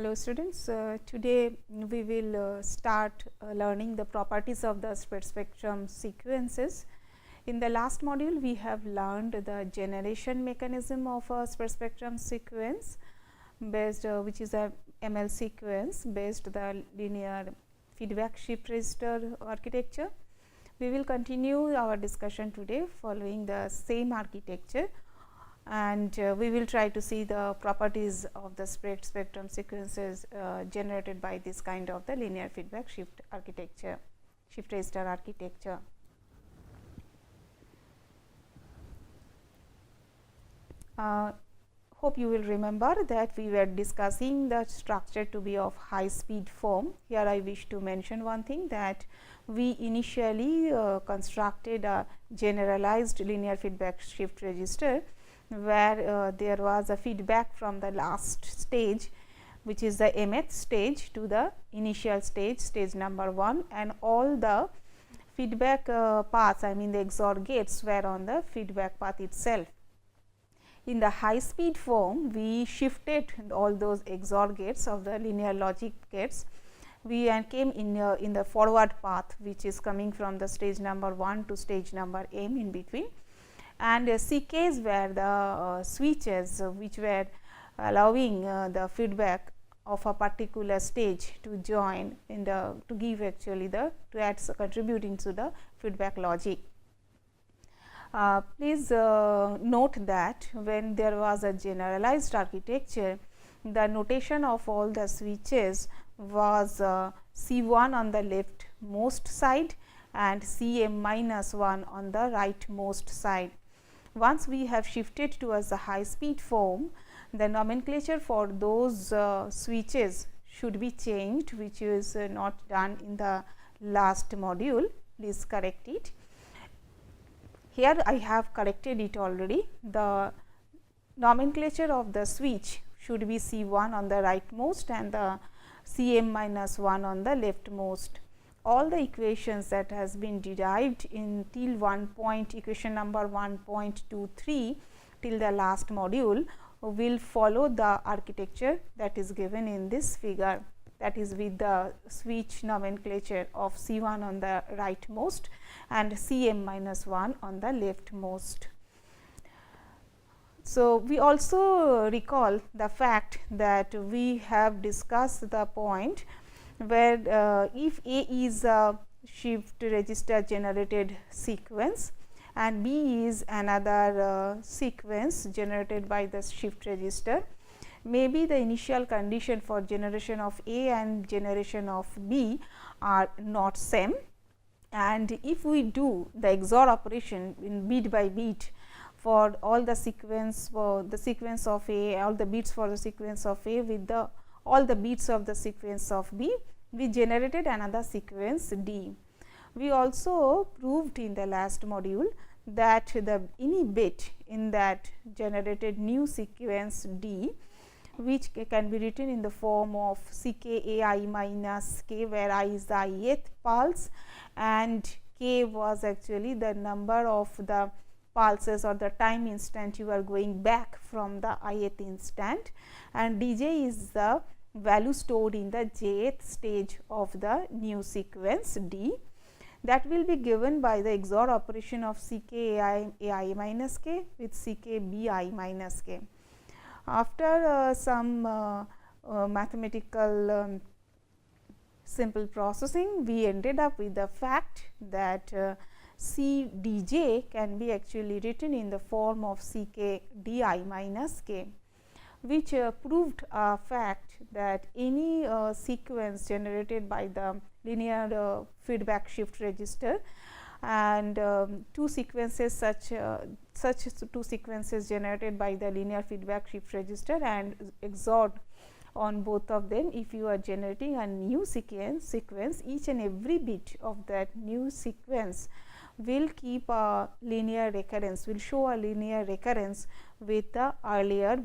Hello students, today we will start learning the properties of the spread spectrum sequences. In the last module we have learned the generation mechanism of a spread spectrum sequence based which is a ML sequence based the linear feedback shift register architecture. We will continue our discussion today following the same architecture, and we will try to see the properties of the spread spectrum sequences generated by this kind of the linear feedback shift architecture, shift register architecture. Hope you will remember that we were discussing the structure to be of high speed form. Here I wish to mention one thing, that we initially constructed a generalized linear feedback shift register where there was a feedback from the last stage, which is the mth stage, to the initial stage, stage number 1, and all the feedback paths, I mean the XOR gates, were on the feedback path itself. In the high speed form, we shifted all those XOR gates of the linear logic gates. We came in the forward path, which is coming from the stage number 1 to stage number m in between, and CKs were the switches which were allowing the feedback of a particular stage to join in the to give actually the to add contributing to the feedback logic. Please note that when there was a generalized architecture, the notation of all the switches was C1 on the leftmost side and Cm minus 1 on the rightmost side. Once we have shifted towards the high speed form, the nomenclature for those switches should be changed, which is not done in the last module. Please correct it. Here I have corrected it already. The nomenclature of the switch should be C1 on the rightmost and the Cm minus 1 on the leftmost. All the equations that has been derived in till equation number 1.23 till the last module will follow the architecture that is given in this figure, that is with the switch nomenclature of C1 on the rightmost and Cm minus 1 on the leftmost. So, we also recall the fact that we have discussed the point where if A is a shift register generated sequence and B is another sequence generated by the shift register, maybe the initial condition for generation of A and generation of B are not same, and if we do the XOR operation in bit by bit for all the sequence of A, all the bits for the sequence of A with the all the bits of the sequence of B, we generated another sequence D. We also proved in the last module that the any bit in that generated new sequence D, which can be written in the form of CKAI minus K, where I is the ith pulse and K was actually the number of the pulses or the time instant you are going back from the ith instant, and Dj is the value stored in the jth stage of the new sequence D, that will be given by the XOR operation of CKAI minus K with CKBI minus K. After some mathematical simple processing, we ended up with the fact that CDJ can be actually written in the form of CKDI minus K, which proved a fact that any sequence generated by the linear feedback shift register and two sequences such two sequences generated by the linear feedback shift register and XORed on both of them, if you are generating a new sequence, each and every bit of that new sequence will keep a linear recurrence, will show a linear recurrence with the earlier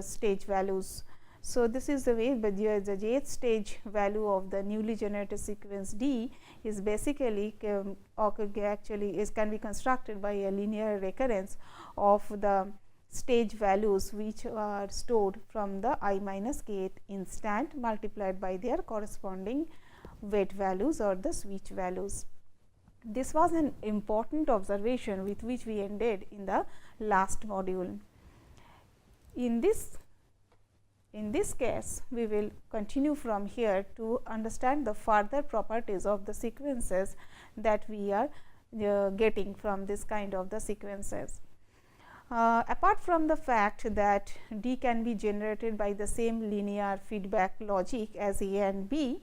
stage values. So, this is the way, but the jth stage value of the newly generated sequence D is basically actually can be constructed by a linear recurrence of the stage values which are stored from the I minus kth instant multiplied by their corresponding weight values or the switch values. This was an important observation with which we ended in the last module. In this case, we will continue from here to understand the further properties of the sequences that we are getting from this kind of the sequences. Apart from the fact that D can be generated by the same linear feedback logic as A and B,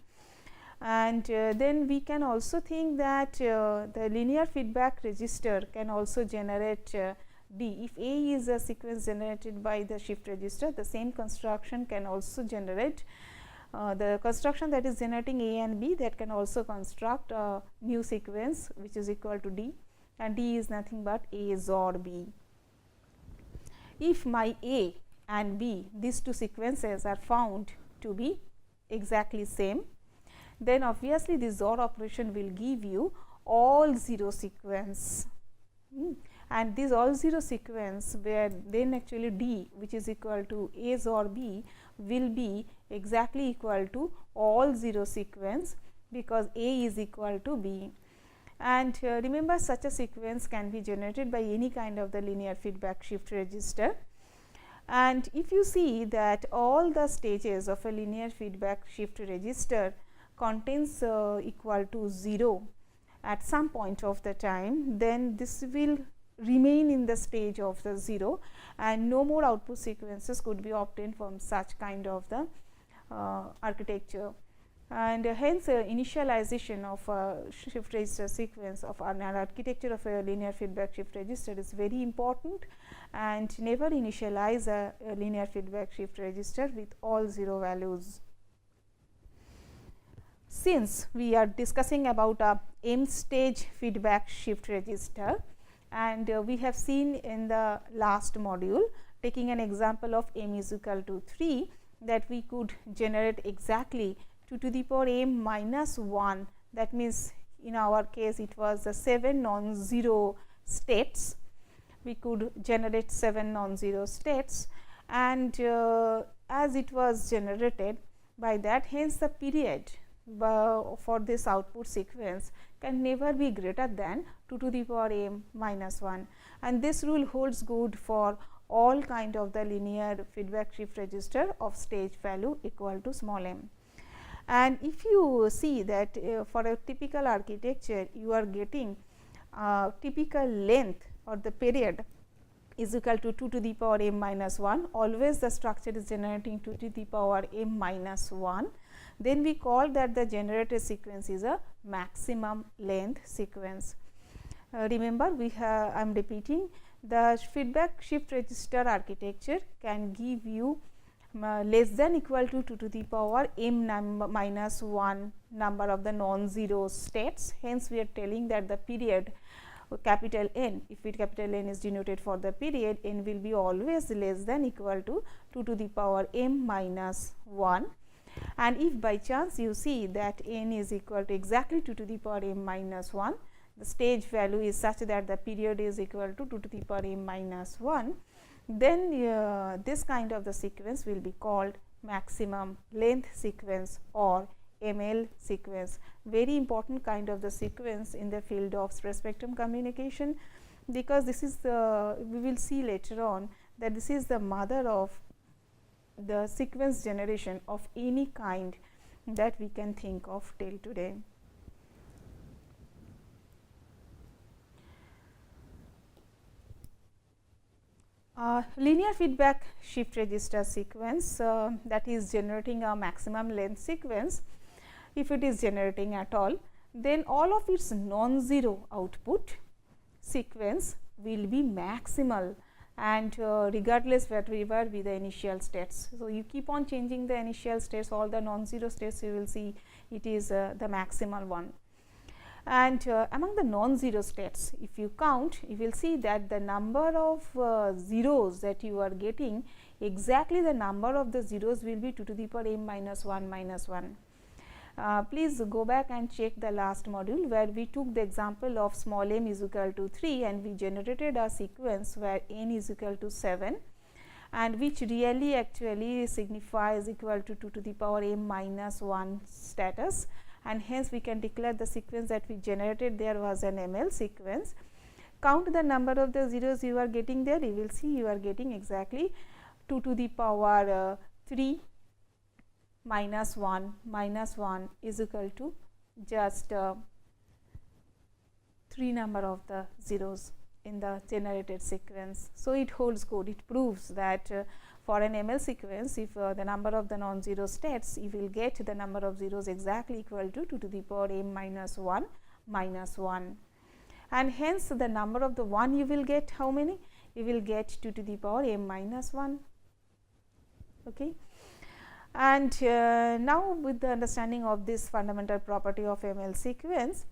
and then we can also think that the linear feedback register can also generate D. If A is a sequence generated by the shift register, the same construction can also generate the construction that is generating A and B, that can also construct a new sequence which is equal to D, and D is nothing but A XOR B. If my A and B, these two sequences are found to be exactly same, then obviously this XOR operation will give you all 0 sequence. And this all 0 sequence, where then actually D, which is equal to A XOR B, will be exactly equal to all 0 sequence, because A is equal to B. And remember, such a sequence can be generated by any kind of the linear feedback shift register. And if you see that all the stages of a linear feedback shift register contains equal to 0 at some point of the time, then this will remain in the stage of the 0, and no more output sequences could be obtained from such kind of the architecture. And hence initialization of a shift register sequence of an architecture of a linear feedback shift register is very important, and never initialize a linear feedback shift register with all 0 values. Since we are discussing about a M stage feedback shift register, and we have seen in the last module, taking an example of M is equal to 3, that we could generate exactly 2 to the power M minus 1. That means, in our case it was the 7 non-zero states. We could generate 7 non-zero states, and as it was generated by that, hence the period for this output sequence can never be greater than 2 to the power M minus 1, and this rule holds good for all kind of the linear feedback shift register of stage value equal to small m. And if you see that for a typical architecture, you are getting typical length or the period is equal to 2 to the power M minus 1, always the structure is generating 2 to the power M minus 1, then we call that the generated sequence is a maximum length sequence. Remember, I am repeating, the feedback shift register architecture can give you less than equal to 2 to the power M minus 1 number of the non-zero states. Hence, we are telling that the period capital N, if it capital N is denoted for the period, N will be always less than equal to 2 to the power M minus 1. And if by chance you see that N is equal to exactly 2 to the power M minus 1, the stage value is such that the period is equal to 2 to the power M minus 1, then this kind of the sequence will be called maximum length sequence or ML sequence. Very important kind of the sequence in the field of spread spectrum communication, because this is the, we will see later on that this is the mother of the sequence generation of any kind that we can think of till today. Linear feedback shift register sequence that is generating a maximum length sequence, if it is generating at all, then all of its non-zero output sequence will be maximal, and regardless whatever be the initial states. So, you keep on changing the initial states, all the non-zero states you will see it is the maximal one. And among the non-zero states, if you count, you will see that the number of zeros that you are getting, exactly the number of the zeros will be 2 to the power M minus 1 minus 1. Please go back and check the last module where we took the example of small m is equal to 3 and we generated a sequence where n is equal to 7 and which really actually signifies equal to 2 to the power m minus 1 status, and hence we can declare the sequence that we generated there was an ML sequence. Count the number of the zeros you are getting there, you will see you are getting exactly 2 to the power 3 minus 1 is equal to just 3 number of the zeros in the generated sequence. So, it holds good, it proves that for an ML sequence, if the number of the non-zero states, you will get the number of zeros exactly equal to 2 to the power m minus 1 minus 1, and hence the number of the 1 you will get how many? You will get 2 to the power m minus 1. Okay. And now, with the understanding of this fundamental property of ML sequence,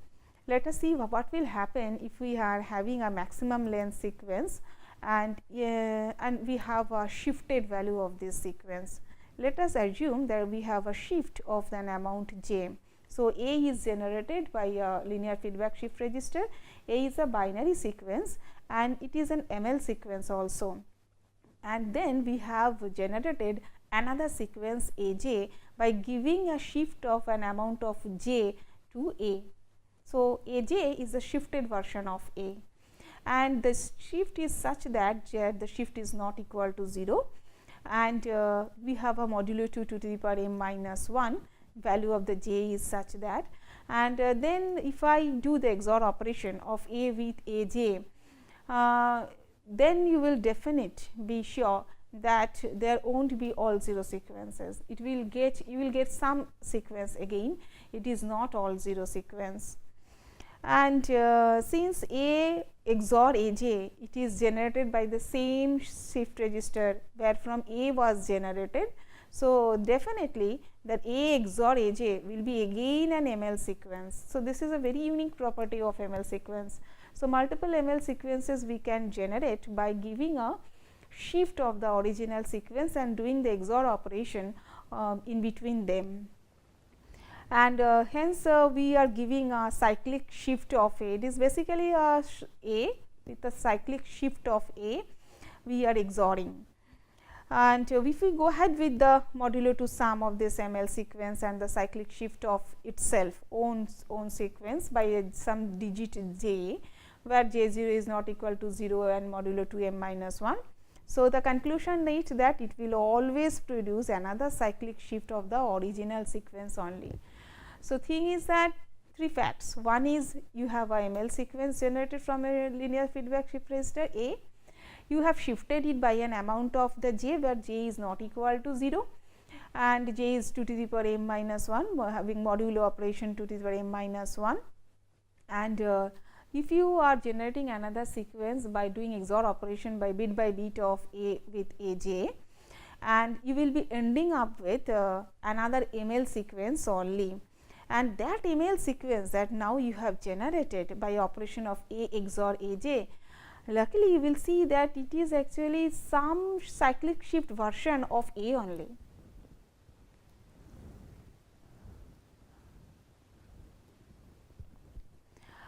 let us see what will happen if we are having a maximum length sequence and we have a shifted value of this sequence. Let us assume that we have a shift of an amount j. So, A is generated by a linear feedback shift register. A is a binary sequence and it is an ML sequence also, and then we have generated another sequence AJ by giving a shift of an amount of j to A. So, AJ is a shifted version of A, and the shift is such that the shift is not equal to 0, and we have a modulo 2 to the power m minus 1, value of the j is such that, and then if I do the XOR operation of A with AJ, then you will definitely be sure that there won't be all 0 sequences. It will get, you will get some sequence again, it is not all 0 sequence. And since A XOR AJ, it is generated by the same shift register where from A was generated. So, definitely that A XOR AJ will be again an ML sequence. So, this is a very unique property of ML sequence. So, multiple ML sequences we can generate by giving a shift of the original sequence and doing the XOR operation in between them, and hence we are giving a cyclic shift of A. It is basically a with a cyclic shift of A we are XORing, and if we go ahead with the modulo 2 sum of this ML sequence and the cyclic shift of itself own sequence by some digit j, where j0 is not equal to 0 and modulo 2 m minus 1. So, the conclusion is that it will always produce another cyclic shift of the original sequence only. So, thing is that 3 facts. One is you have a ML sequence generated from a linear feedback shift register A. You have shifted it by an amount of the j where j is not equal to 0 and j is 2 to the power m minus 1, having modulo operation 2 to the power m minus 1, and if you are generating another sequence by doing XOR operation by bit of A with AJ, and you will be ending up with another ML sequence only, and that ML sequence that now you have generated by operation of A XOR AJ, luckily you will see that it is actually some cyclic shift version of A only.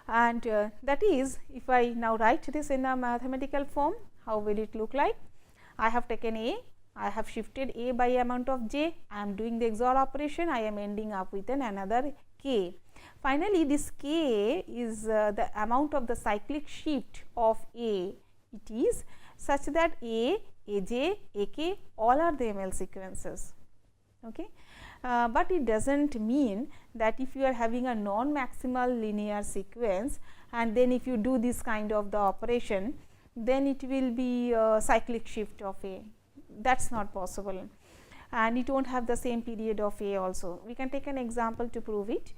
And that is, if I now write this in a mathematical form, how will it look like? I have taken A, I have shifted A by amount of j, I am doing the XOR operation, I am ending up with another k. Finally, this k is the amount of the cyclic shift of A, it is such that A, AJ, AK all are the ML sequences. Okay. But it does not mean that if you are having a non-maximal linear sequence and then if you do this kind of the operation, then it will be a cyclic shift of A. That is not possible, and it will not have the same period of A also. We can take an example to prove it.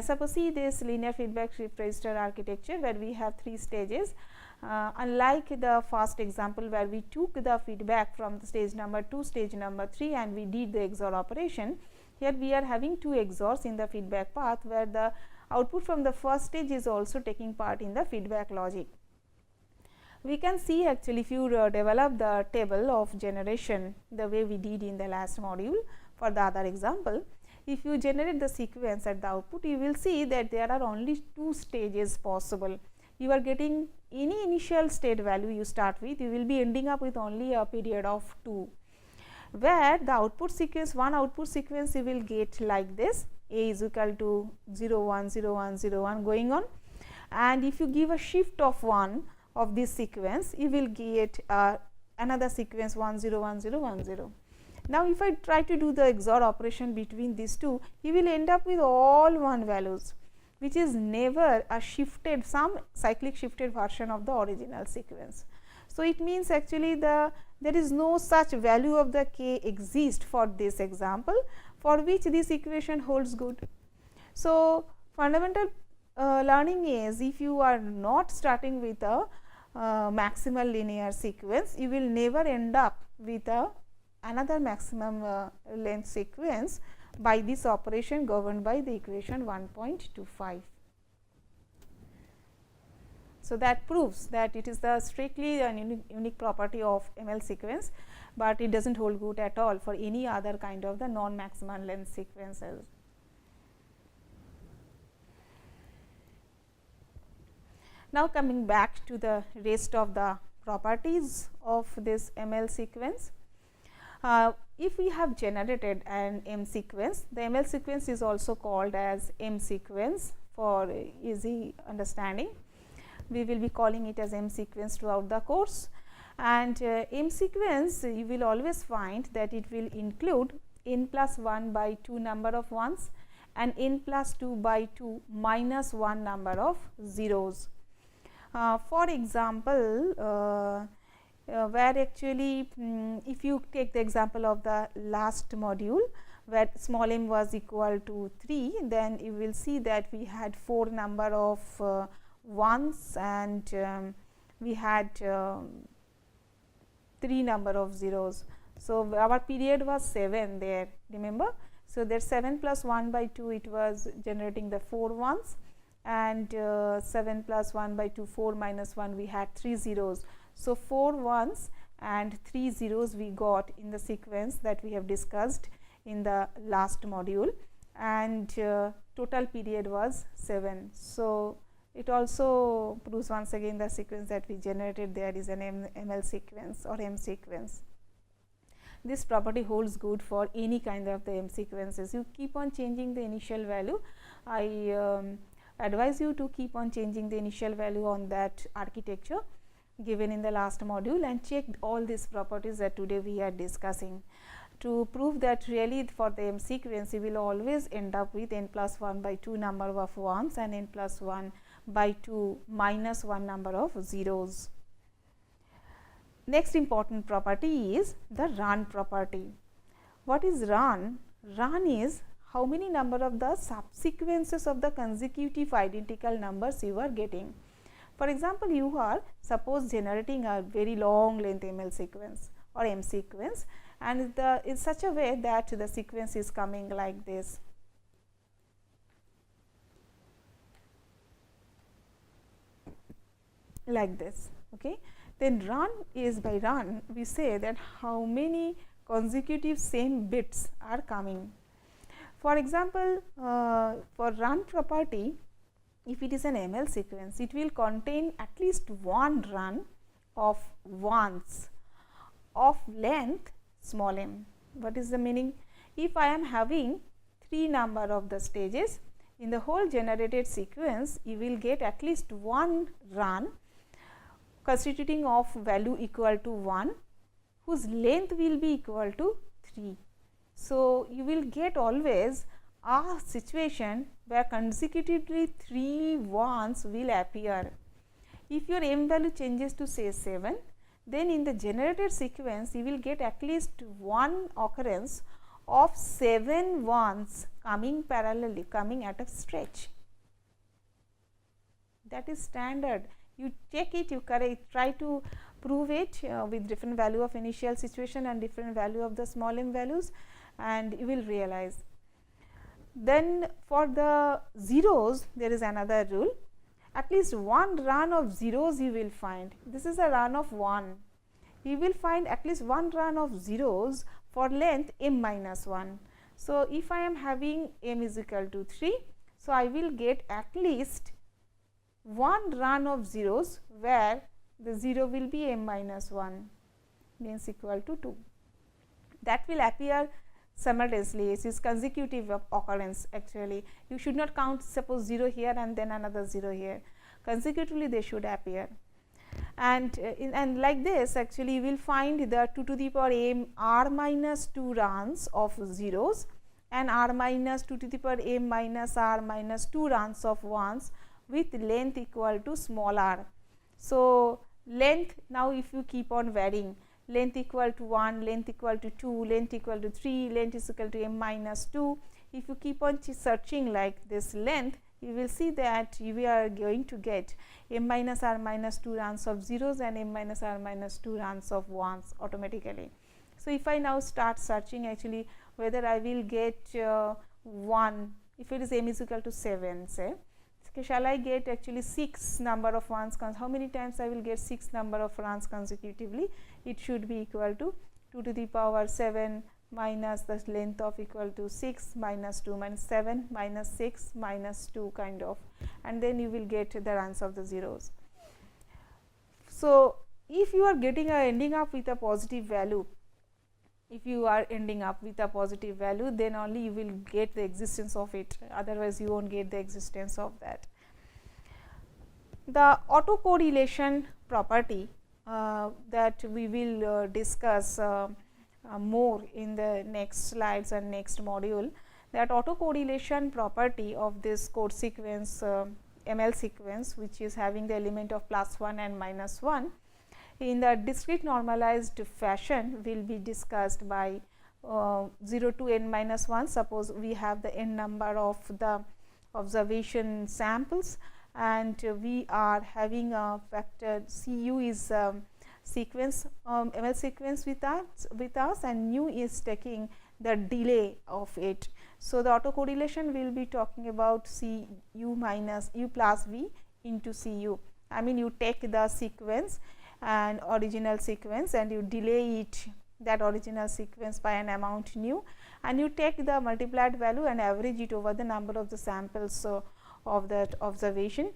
Suppose see this linear feedback shift register architecture where we have 3 stages. Unlike the first example where we took the feedback from the stage number 2, stage number 3 and we did the XOR operation, here we are having 2 XORs in the feedback path where the output from the first stage is also taking part in the feedback logic. We can see actually if you develop the table of generation the way we did in the last module for the other example, if you generate the sequence at the output, you will see that there are only 2 stages possible. you are getting any initial state value you start with, you will be ending up with only a period of 2, where the output sequence, one output sequence you will get like this, A is equal to 0 1 0 1 0 1 going on, and if you give a shift of 1 of this sequence, you will get another sequence 1 0 1 0 1 0. Now, if I try to do the XOR operation between these two, you will end up with all 1 values, which is never a shifted, some cyclic shifted version of the original sequence. So, it means actually there is no such value of the k exist for this example, for which this equation holds good. So, fundamental learning is, if you are not starting with a maximal linear sequence, you will never end up with another maximum length sequence by this operation governed by the equation 1.25. So, that proves that it is the strictly an unique property of ML sequence, but it does not hold good at all for any other kind of the non maximal length sequences. Now, coming back to the rest of the properties of this ML sequence. If we have generated an M sequence, the ML sequence is also called as M sequence for easy understanding. We will be calling it as M sequence throughout the course, and M sequence you will always find that it will include n plus 1 by 2 number of ones and n plus 2 by 2 minus 1 number of zeros. For example, where actually if you take the example of the last module, where small m was equal to 3, then you will see that we had 4 number of ones and we had 3 number of zeros. So, our period was 7 there, remember. So, there 7 plus 1 by 2, it was generating the 4 ones, and 7 plus 1 by 2, 4 minus 1, we had 3 zeros. So, 4 ones and 3 zeros we got in the sequence that we have discussed in the last module, and total period was 7. So, it also proves once again the sequence that we generated there is an ML sequence or M sequence. This property holds good for any kind of the M sequences. You keep on changing the initial value. I advise you to keep on changing the initial value on that architecture given in the last module, and check all these properties that today we are discussing to prove that really for the M sequence you will always end up with n plus 1 by 2 number of ones and n plus 1 by 2 minus 1 number of zeros. Next important property is the run property. What is run? Run is how many number of the subsequences of the consecutive identical numbers you are getting. For example, you are suppose generating a very long length ML sequence or M sequence, and in such a way that the sequence is coming like this. Like this, okay. Then run is, by run we say that how many consecutive same bits are coming. For example, for run property, if it is an ML sequence, it will contain at least one run of ones of length small m. What is the meaning? If I am having 3 number of the stages in the whole generated sequence, you will get at least one run constituting of value equal to 1, whose length will be equal to 3. So, you will get always a situation where consecutively 3 ones will appear. If your m value changes to say 7, then in the generated sequence you will get at least one occurrence of 7 ones coming parallelly, coming at a stretch. That is standard. You take it, you try to prove it with different value of initial situation and different value of the small m values, and you will realize. Then for the zeros, there is another rule. At least one run of zeros you will find. This is a run of 1. You will find at least one run of zeros for length m minus 1. So, if I am having m is equal to 3, so I will get at least one run of zeros where the 0 will be m minus 1 means equal to 2. That will appear simultaneously. It is consecutive occurrence actually. You should not count suppose 0 here and then another 0 here. Consecutively they should appear. And like this actually you will find the 2 to the power m r minus 2 runs of zeros and r minus 2 to the power m minus r minus 2 runs of ones with length equal to small r. So, length now if you keep on varying, length equal to 1, length equal to 2, length equal to 3, length is equal to m minus 2. If you keep on searching like this length, you will see that you are going to get m minus r minus 2 runs of zeros and m minus r minus 2 runs of ones automatically. So, if I now start searching actually whether I will get 1, if it is m is equal to 7 say, shall I get actually 6 number of ones, how many times I will get 6 number of runs consecutively? It should be equal to 2 to the power 7 minus the length of equal to 6 minus 2 minus 7 minus 6 minus 2 kind of, and then you will get the runs of the zeros. So, if you are getting ending up with a positive value, if you are ending up with a positive value, then only you will get the existence of it, otherwise you won't get the existence of that. The autocorrelation property that we will discuss more in the next slides and next module, that autocorrelation property of this code sequence ML sequence, which is having the element of +1 and -1, in the discrete normalized fashion will be discussed by 0 to n minus 1. Suppose we have the n number of the observation samples and we are having a factor Cu is sequence ML sequence with us and nu is taking the delay of it. So, the autocorrelation will be talking about Cu minus u plus v into Cu. I mean you take the sequence and original sequence and you delay it, that original sequence, by an amount nu, and you take the multiplied value and average it over the number of the samples of that observation,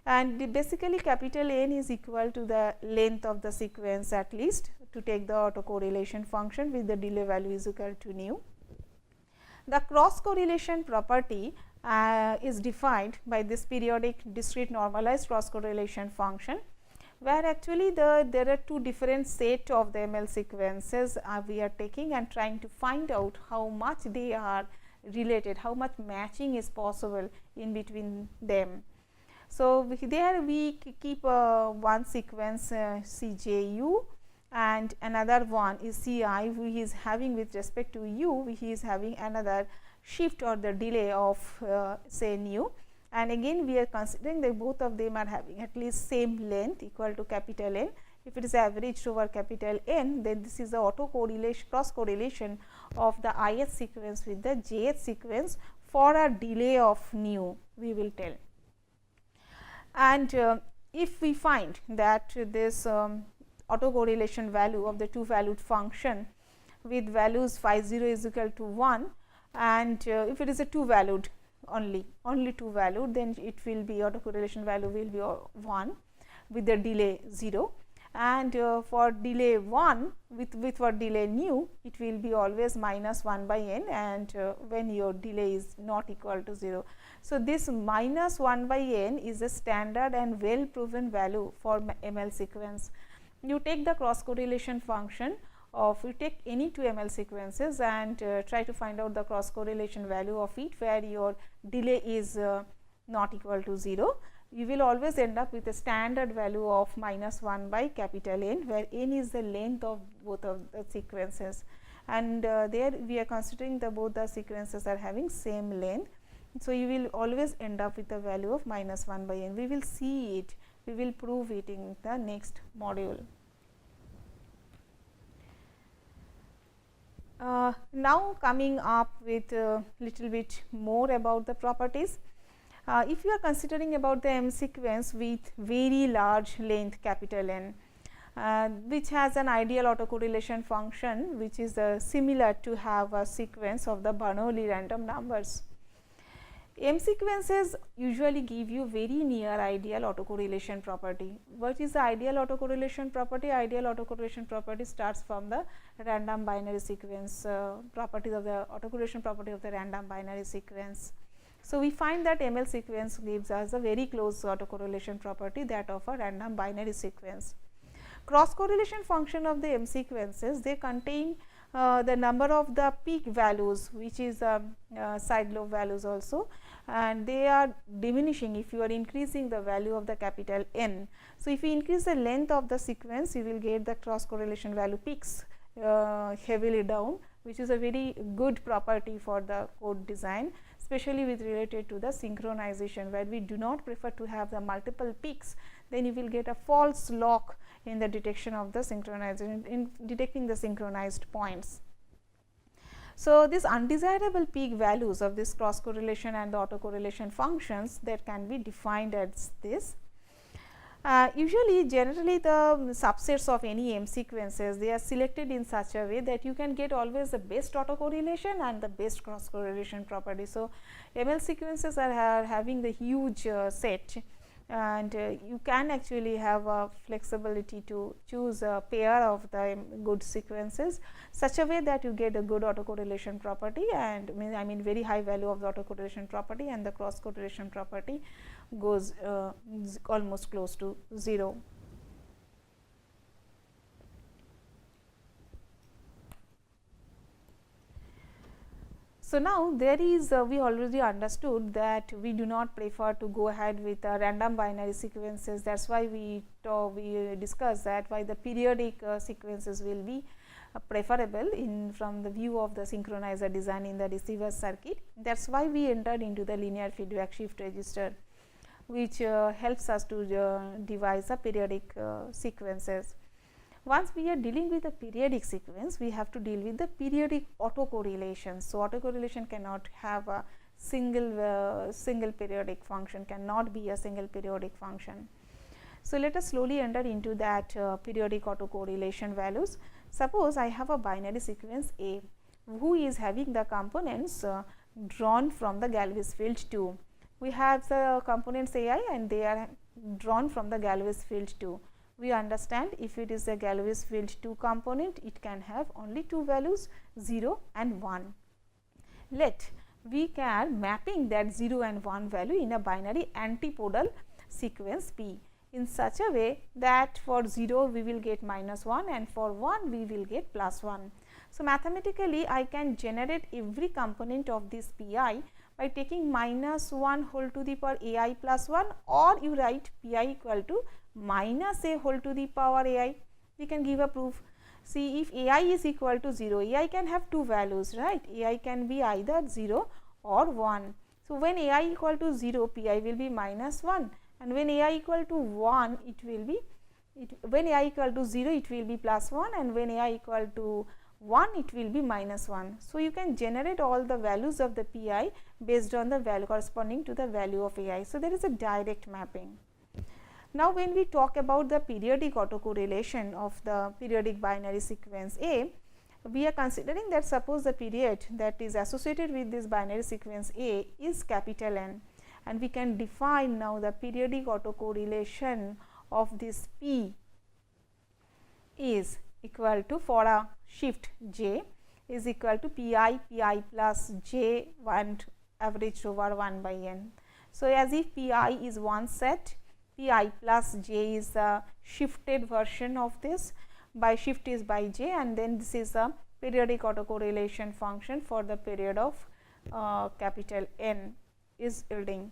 and basically capital N is equal to the length of the sequence at least to take the autocorrelation function with the delay value is equal to nu. The cross correlation property is defined by this periodic discrete normalized cross correlation function, where actually there are two different set of the ML sequences we are taking and trying to find out how much they are related, how much matching is possible in between them. So, there we keep one sequence CJU and another one is CI, which is having with respect to u, which is having another shift or the delay of say nu. And again we are considering that both of them are having at least same length equal to capital N. If it is averaged over capital N, then this is the autocorrelation cross correlation of the ith sequence with the jth sequence for a delay of nu, we will tell. And if we find that this autocorrelation value of the two valued function with values phi 0 is equal to 1, and if it is a two valued only two valued, then it will be autocorrelation value will be 1 with the delay 0, and for delay 1 with for delay nu, it will be always minus 1 by n, and when your delay is not equal to 0. So, this minus 1 by n is a standard and well proven value for ML sequence. You take the cross correlation function of, you take any two ML sequences and try to find out the cross correlation value of it where your delay is not equal to 0. You will always end up with a standard value of minus 1 by capital N, where n is the length of both of the sequences, and there we are considering the both the sequences are having same length. So, you will always end up with a value of minus 1 by n. We will see it, we will prove it in the next module. Now, coming up with a little bit more about the properties. If you are considering about the M sequence with very large length capital N, which has an ideal autocorrelation function, which is similar to have a sequence of the Bernoulli random numbers. M sequences usually give you very near ideal autocorrelation property. What is the ideal autocorrelation property? Ideal autocorrelation property starts from the random binary sequence properties of the autocorrelation property of the random binary sequence. So, we find that ML sequence gives us a very close autocorrelation property, that of a random binary sequence. Cross correlation function of the M sequences, they contain the number of the peak values, which is side lobe values also, and they are diminishing if you are increasing the value of the capital N. So, if you increase the length of the sequence, you will get the cross correlation value peaks heavily down, which is a very good property for the code design, especially with related to the synchronization, where we do not prefer to have the multiple peaks. Then you will get a false lock in the detection of the synchronization, in detecting the synchronized points. So, these undesirable peak values of this cross correlation and the autocorrelation functions, that can be defined as this. Usually, generally the subsets of any M sequences, they are selected in such a way that you can get always the best autocorrelation and the best cross correlation property. So, ML sequences are having the huge set, and you can actually have a flexibility to choose a pair of the good sequences, such a way that you get a good autocorrelation property, and I mean very high value of the autocorrelation property, and the cross correlation property goes almost close to 0. So, now there is we already understood that we do not prefer to go ahead with random binary sequences. That is why we discussed that why the periodic sequences will be preferable in from the view of the synchronizer design in the receiver circuit. That is why we entered into the linear feedback shift register, which helps us to devise a periodic sequences. Once we are dealing with a periodic sequence, we have to deal with the periodic autocorrelation. So, autocorrelation cannot have a single periodic function, cannot be a single periodic function. So, let us slowly enter into that periodic autocorrelation values. Suppose I have a binary sequence A, who is having the components drawn from the Galois field 2. We have the components AI and they are drawn from the Galois field 2. We understand if it is a Galois field 2 component, it can have only two values 0 and 1. Let we can mapping that 0 and 1 value in a binary antipodal sequence P in such a way that for 0 we will get -1 and for 1 we will get +1. So, mathematically I can generate every component of this Pi by taking -1 whole to the power ai plus 1, or you write Pi equal to minus a whole to the power ai. We can give a proof. See, if ai is equal to 0, ai can have two values, right? Ai can be either 0 or 1. So, when ai equal to 0, Pi will be -1, and when ai equal to 1, it will be when ai equal to 0, it will be +1, and when ai equal to 1, it will be -1. So, you can generate all the values of the Pi based on the value corresponding to the value of ai. So, there is a direct mapping. Now, when we talk about the periodic autocorrelation of the periodic binary sequence A, we are considering that suppose the period that is associated with this binary sequence A is capital N, and we can define now the periodic autocorrelation of this P is equal to, for a shift j, is equal to Pi plus j and averaged over 1 by n. So, as if Pi is one set, Pi plus j is a shifted version of this, by shift is by j, and then this is a periodic autocorrelation function for the period of capital N is yielding.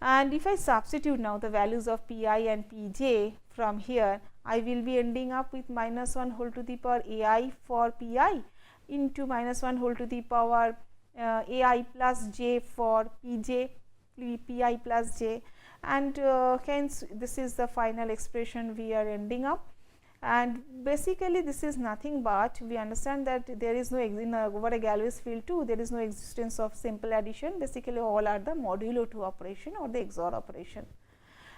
And if I substitute now the values of Pi and Pj from here, I will be ending up with -1 whole to the power ai for Pi into -1 whole to the power ai plus j for Pj, Pi plus j, and hence this is the final expression we are ending up. And basically this is nothing but we understand that there is no over a Galois field 2, there is no existence of simple addition. Basically all are the modulo 2 operation or the XOR operation,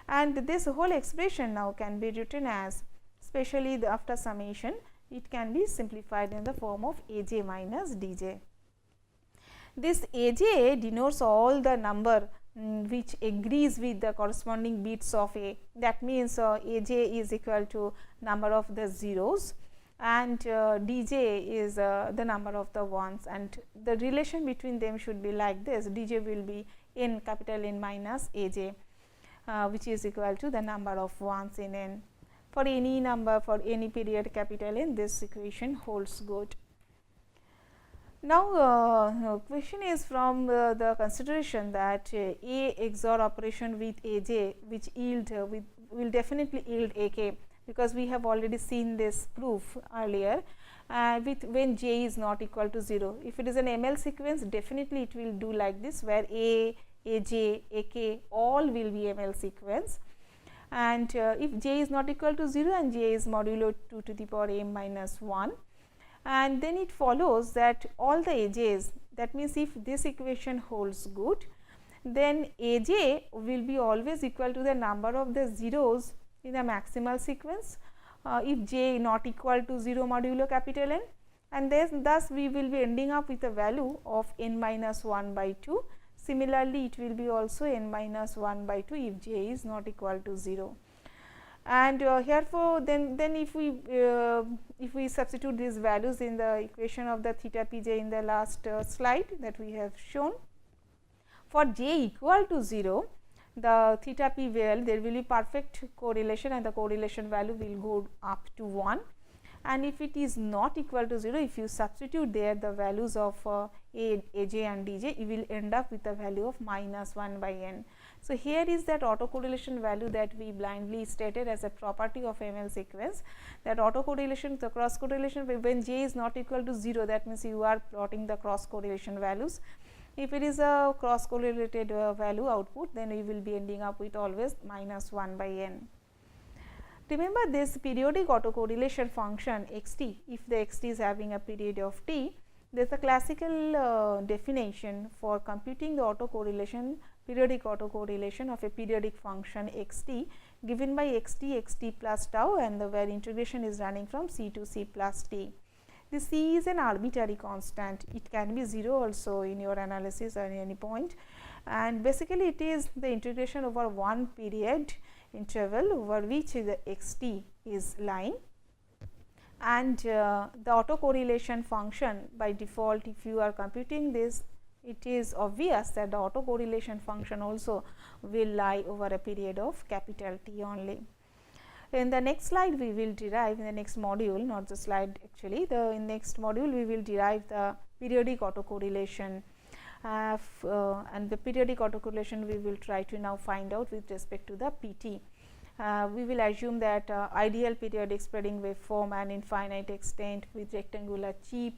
and this whole expression now can be written as, especially after summation, it can be simplified in the form of aj minus dj. This AJ denotes all the number which agrees with the corresponding bits of A. That means, AJ is equal to number of the zeros and DJ is the number of the ones, and the relation between them should be like this. DJ will be n, capital N minus AJ, which is equal to the number of ones in n. For any number, for any period capital N, this equation holds good. Now, question is from the consideration that A XOR operation with AJ, which yield will definitely yield AK, because we have already seen this proof earlier with when J is not equal to 0. If it is an ML sequence, definitely it will do like this, where A, AJ, AK all will be ML sequence, and if J is not equal to 0 and J is modulo 2 to the power m minus 1, and then it follows that all the AJs, that means if this equation holds good, then AJ will be always equal to the number of the zeros in a maximal sequence, if J not equal to 0 modulo capital N, and thus we will be ending up with a value of n minus 1 by 2. Similarly, it will be also n minus 1 by 2 if J is not equal to 0. And herefore, then if we substitute these values in the equation of the theta pj in the last slide that we have shown, for J equal to 0, the theta p value, there will be perfect correlation and the correlation value will go up to 1, and if it is not equal to 0, if you substitute there the values of AJ and DJ, you will end up with the value of minus 1 by n. So, here is that autocorrelation value that we blindly stated as a property of ML sequence, that autocorrelation, the cross correlation when J is not equal to 0, that means you are plotting the cross correlation values. If it is a cross correlated value output, then we will be ending up with always minus 1 by n. Remember this periodic autocorrelation function xt, if the xt is having a period of t, there is a classical definition for computing the autocorrelation, periodic autocorrelation of a periodic function xt given by xt plus tau, and where integration is running from c to c plus t. The c is an arbitrary constant, it can be 0 also in your analysis at any point, and basically it is the integration over one period interval over which the xt is lying, and the autocorrelation function by default, if you are computing this, it is obvious that the autocorrelation function also will lie over a period of capital T only. In the next slide we will derive, in the next module, not the slide actually, in next module we will derive the periodic autocorrelation, and the periodic autocorrelation we will try to now find out with respect to the PT. We will assume that ideal periodic spreading waveform and infinite extent with rectangular chip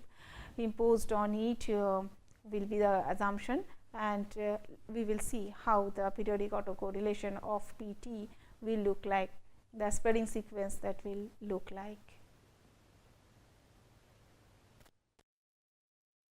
imposed on it will be the assumption, and we will see how the periodic autocorrelation of PT will look like, the spreading sequence that will look like.